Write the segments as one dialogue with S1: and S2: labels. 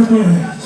S1: good.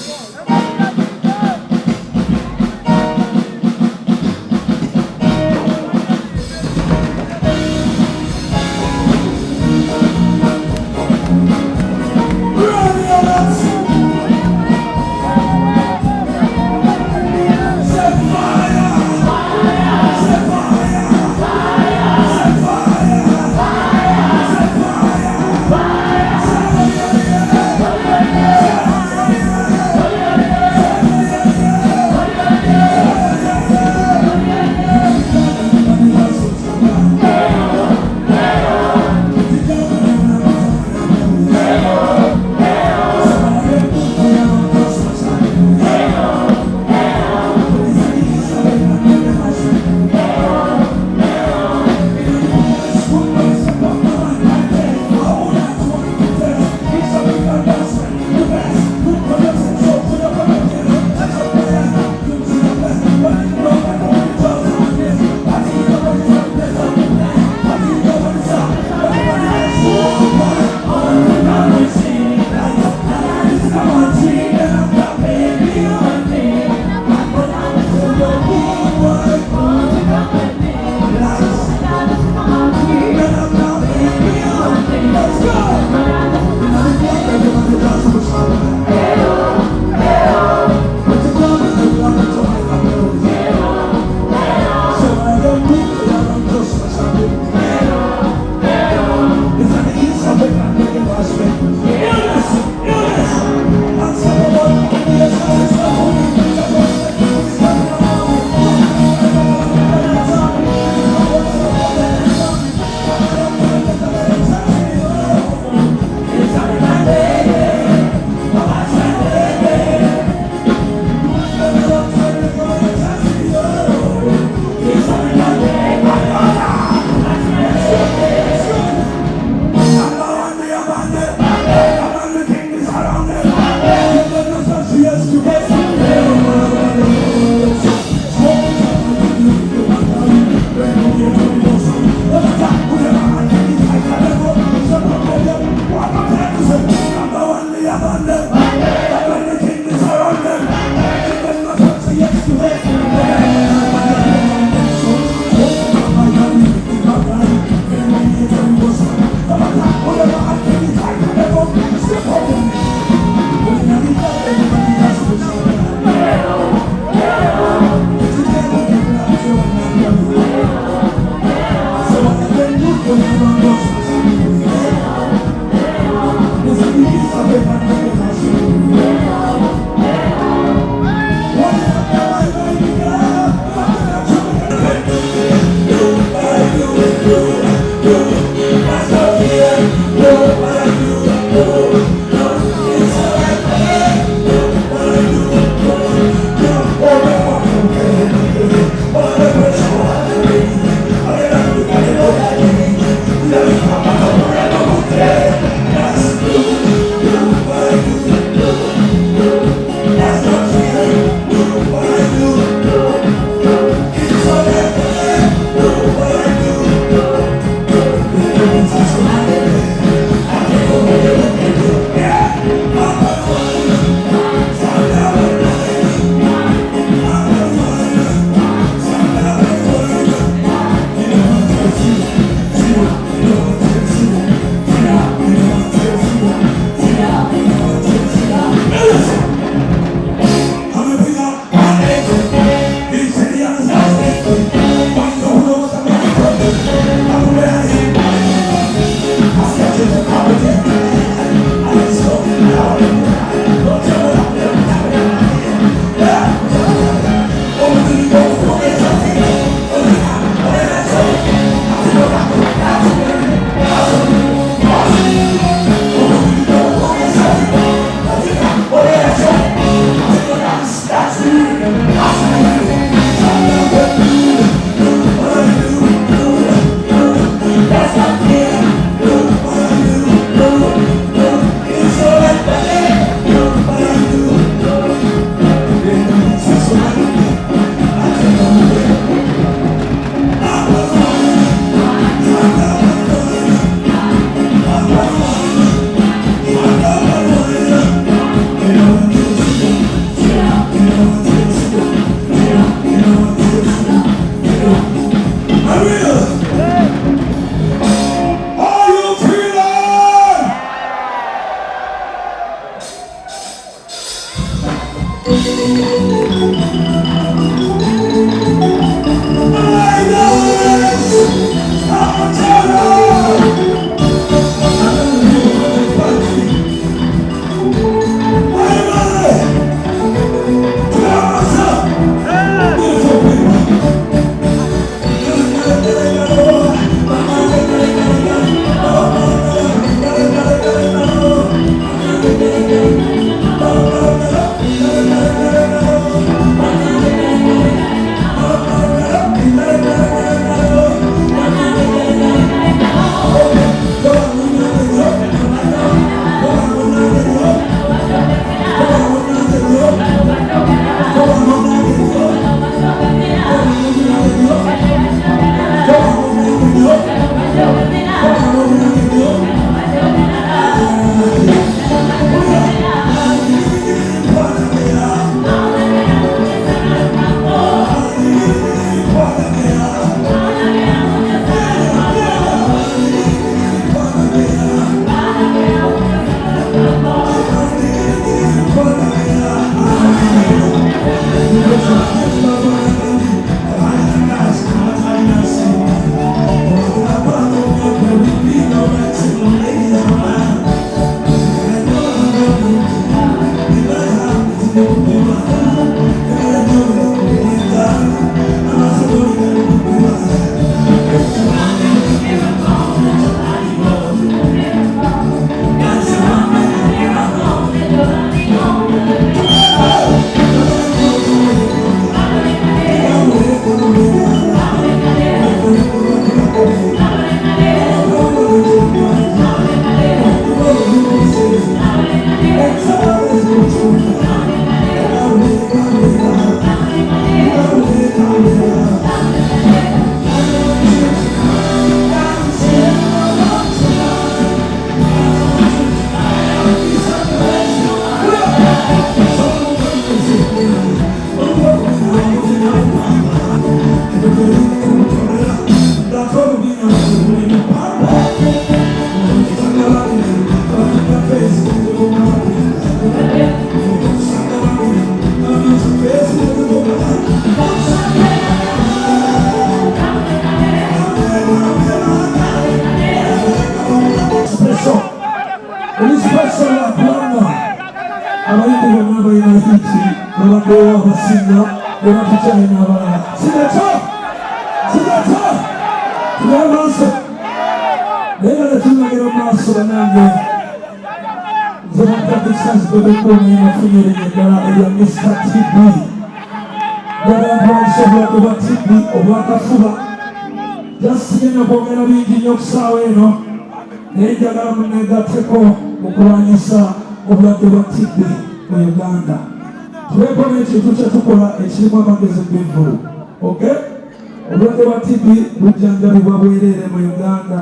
S1: Obulwadde bwa TB bujjanjabibwa bwereere mu Uganda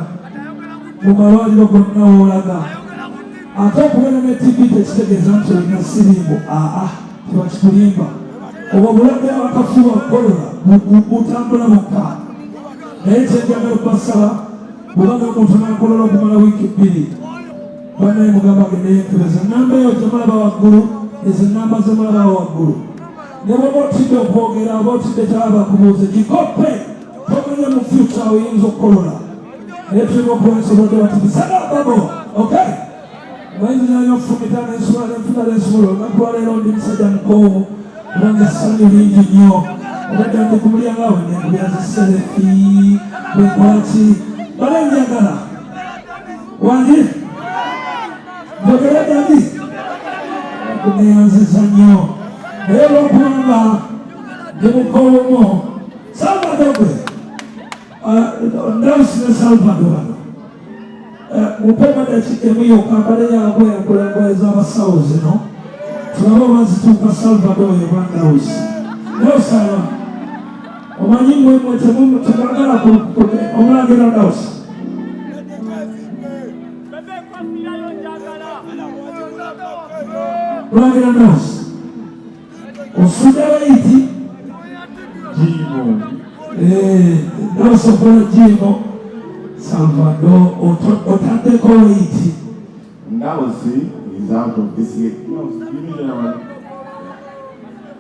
S1: mu malwaliro gonna w'olaga. Ate okubeera ne TB tekitegeeza nti olina sirimbu, tebakikulimba. Obwo obulwadde bw'akafuba kolera butambula mukka. Naye kyenjagala okubasaba, bw'obaga omuntu n'akolola okumala wiiki 2, bannaye mugamba agende yeekebeza. Ennamba eyo gye mulaba waggulu, ezo ennamba ze mulaba waggulu. Ne bw'oba otidde okwogera oba otidde kyaba kubuuza gikoppe, tomenye mu future oyinza okukolola. Naye tulina okuwanyisa obulwadde bwa TB. Sagababo, okay? Bayinza nanya okufumita n'ensula n'enfuna n'ensula. Olunaku lwa leero ndi musajja mukoowu kubanga essanyu lingi nnyo. Obadde ndi ku mulyango awo nenkubya ziselefi bwekola ki bale njagala wangi njogera dadi kuneyanziza nnyo. Naye olwokubanga ndi mukoowu Salvador gwe Ndawusi ne Salvador bano mupema dakika emu yokka mbale yaabwe yakola engoye z'abasawo zino tulabe oba zituuka Salvador ye bwa Ndawusi. Nosala omanyi mwemwe temwagala omulangira Ndawusi mulangira Ndawusi osudde baiti Ndawusi okola jiimo Salvador otaddeko waiti.
S2: Ndawusi is out of this year.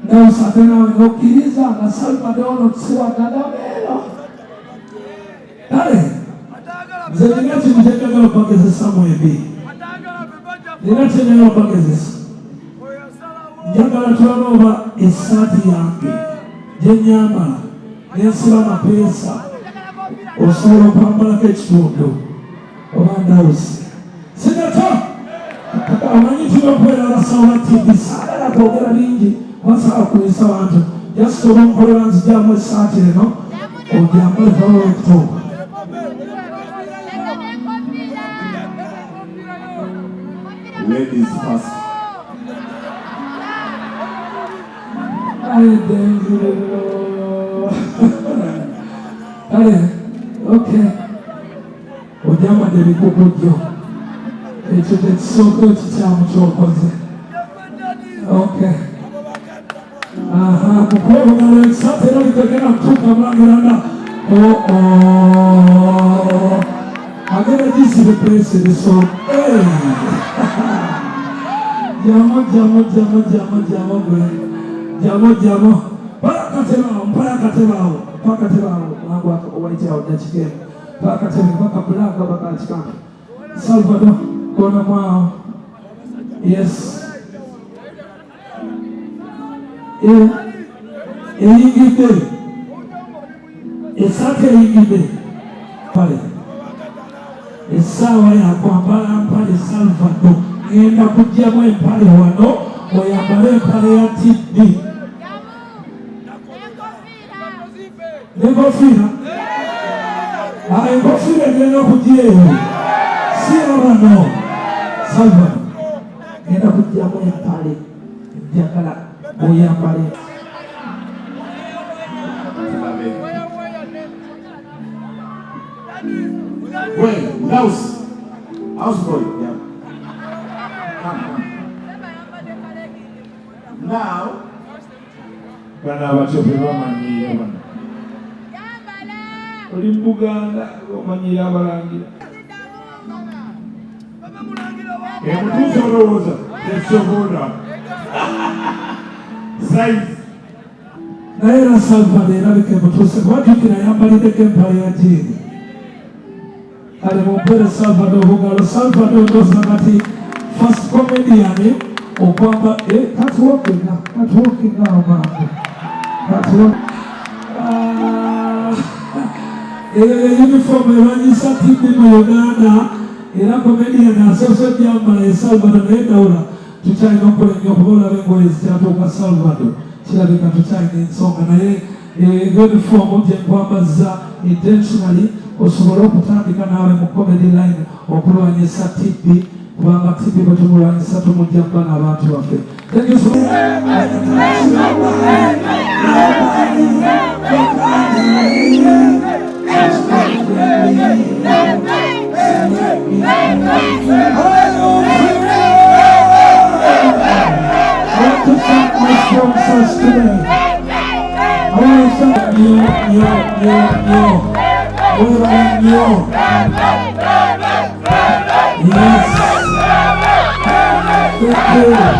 S1: Ndawusi ate nawe n'okkiriza nga Salvador otusiwagadameno. Kale nze nina kintu kyenjagala okubagezesa mwembi. Nina kyenjagala okubagezesa. Njagala tulabe oba essaati yange gye nnyambala n'ensiba amapeesa osobola okwambalako ekitundu oba Ndawusi. Sinata amanyi tulina okubeera abasawo ba TB. Saagala kwogera bingi wasaba kulisa abantu just oba nkolera nzijjamu essaati eno ogyambale paba wekituuka.
S2: Ladies first.
S1: Kale, okay. Ogyambadde ebikukujjo. Ekyo tekisooka ekikyamu ky'okoze. Okay. Kukwebugala ekisaati era bitegera kutuuka mulangiranda. Agenda gisibe place ebiso. Jamo gwe. Jamo. Mpayakatebaawo. Nangu owaitawo dakika emu. Pakatebe paka bulanga bakakikamba. Salvador kona mwao. Yes. Eyingidde. Essaati eyingidde. Pale. Essaawa yakwambala mpale Salvador. Ngenda kuggyamu empale wano oyambale empale ya TB. N'enkofiira? Enkofiira egenda okujja eyo. Si abano. Salvador. Ngenda kuggyamu empale. Njagala oyambale.
S2: Wait, houseboy, yeah. Come. Now,
S1: bana abacope bamanyiira bano oli mu Buganda omanyiira abalangira emutuusa olowooza tesobola size naye era Salvador erabika emutuuse kubajjukira yambaliddeko empale ya jiini kale mumpere Salvador obugalo. Salvador ndoza kati first comedian okwamba katuwokinga uniform erwanyisa timu mu Uganda era comedian asoose gyambala Salvador naye Dawula tukyalina okukola nnyo okuba olaba engoye zikyatuuka Salvador kirabika tukyalina ensonga naye uniform gye nkwambazza intentionally osobola okutandika naawe mu comedy line okulwanyisa TB kubanga TB bwe tumulwanyisa tumujja kuba n'abantu baffe. Thank you so much. I want to thank my sponsors today. I want to thank you. Yes. Thank you.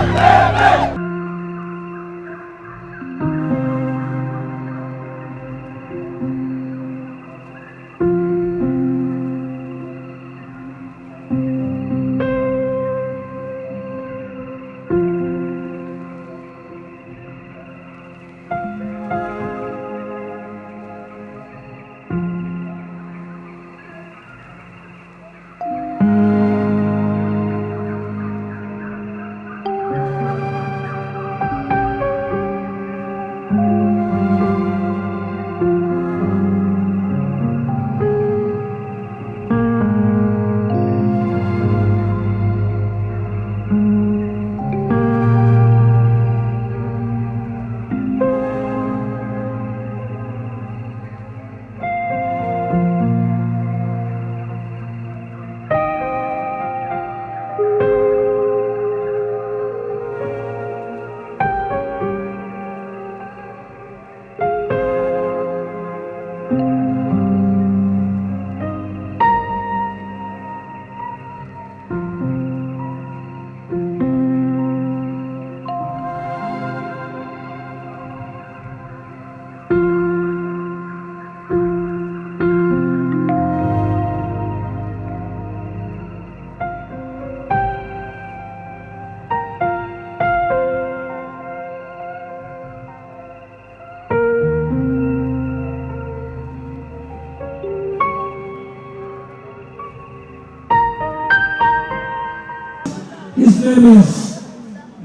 S1: His name is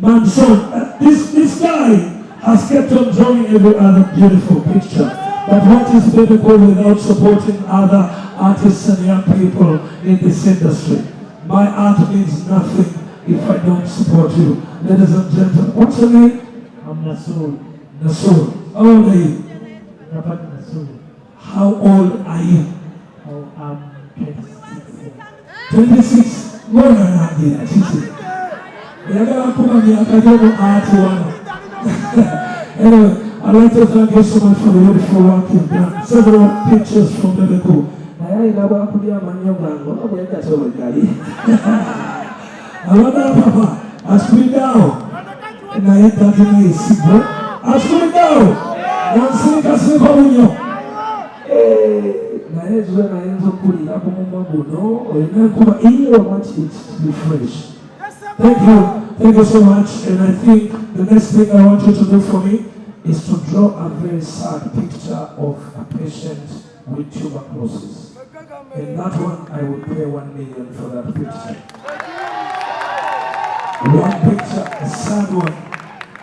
S1: Manson. This guy has kept on drawing every other beautiful picture. But what is biblical without supporting other artists and young people in this industry? My art means nothing if I don't support you. Ladies and gentlemen, what's your name?
S3: I'm Nasur.
S1: Nasur. How old are you?
S3: Rabat Nasur.
S1: How old are you?
S3: I'm 26.
S1: 26. What are you doing? Anyway, I'd like to thank you so much for the beautiful work you've done. Several pictures from Liverpool. Papa, as we go, and I hit that in the sequel. As we go, Nansika Sibabuno. To be fresh. Thank you so much. And I think the next thing I want you to do for me is to draw a very sad picture of a patient with tuberculosis. And that one, I would pay 1 million for that picture. One picture, a sad one,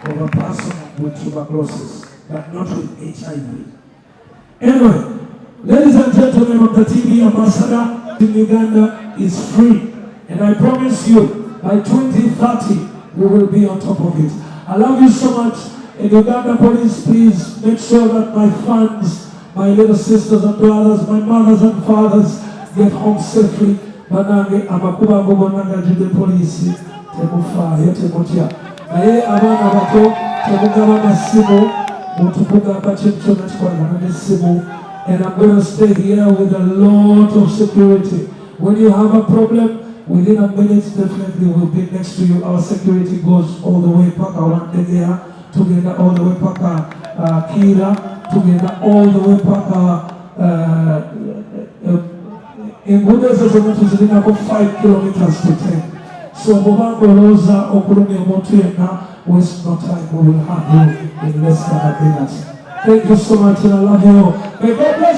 S1: of a person with tuberculosis, but not with HIV. Anyway, ladies and gentlemen, the TV ambassador in Uganda is free. And I promise you, by 2030, we will be on top of it. I love you so much. And Uganda police, please make sure that my fans, my little sisters and brothers, my mothers and fathers, get home safely. Banange amakuba ngo bonna gajudde poliisi temufaayo temutya naye abaana bato temugaba masimu mutugamba kintu kyonna kikolagana n'essimu. And I'm going to stay here with a lot of security. When you have a problem, within a minute definitely we'll be next to you. Our security goes all the way paka Wantegea, together all the way paka Kira, together all the way paka in Buddhism is about 5 kilometers to 10. So Mubango Rosa Okurumi Montuyena, waste no time, we will have you in less than a minute. Thank you so much and I love you. May God bless